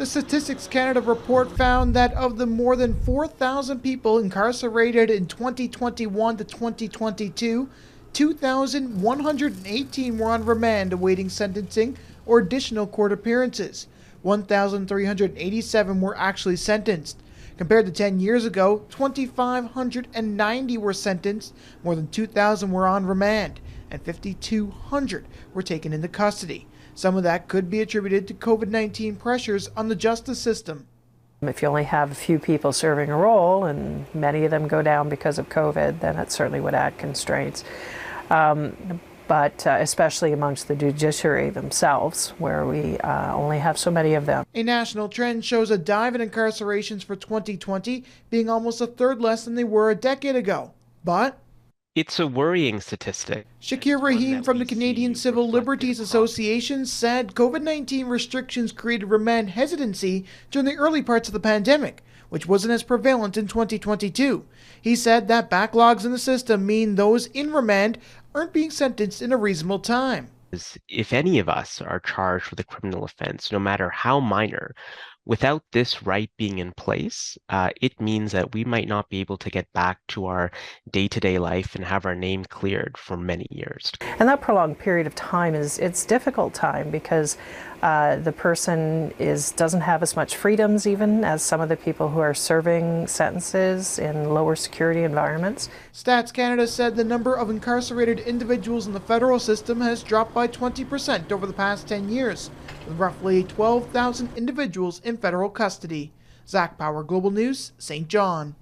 The Statistics Canada report found that of the more than 4,000 people incarcerated in 2021 to 2022, 2,118 were on remand awaiting sentencing or additional court appearances. 1,387 were actually sentenced. Compared to 10 years ago, 2,590 were sentenced, more than 2,000 were on remand, and 5,200 were taken into custody. Some of that could be attributed to COVID-19 pressures on the justice system. If you only have a few people serving a role, and many of them go down because of COVID, then it certainly would add constraints. But especially amongst the judiciary themselves, where we only have so many of them. A national trend shows a dive in incarcerations for 2020 being almost a third less than they were a decade ago. But it's a worrying statistic. Shakir Rahim from the Canadian Civil Liberties Association said COVID-19 restrictions created remand hesitancy during the early parts of the pandemic, which wasn't as prevalent in 2022. He said that backlogs in the system mean those in remand aren't being sentenced in a reasonable time. If any of us are charged with a criminal offense, no matter how minor, without this right being in place, it means that we might not be able to get back to our day-to-day life and have our name cleared for many years. And that prolonged period of time it's difficult time because the person doesn't have as much freedoms even as some of the people who are serving sentences in lower security environments. Stats Canada said the number of incarcerated individuals in the federal system has dropped by 20% over the past 10 years, with roughly 12,000 individuals in federal custody. Zach Power, Global News, St. John.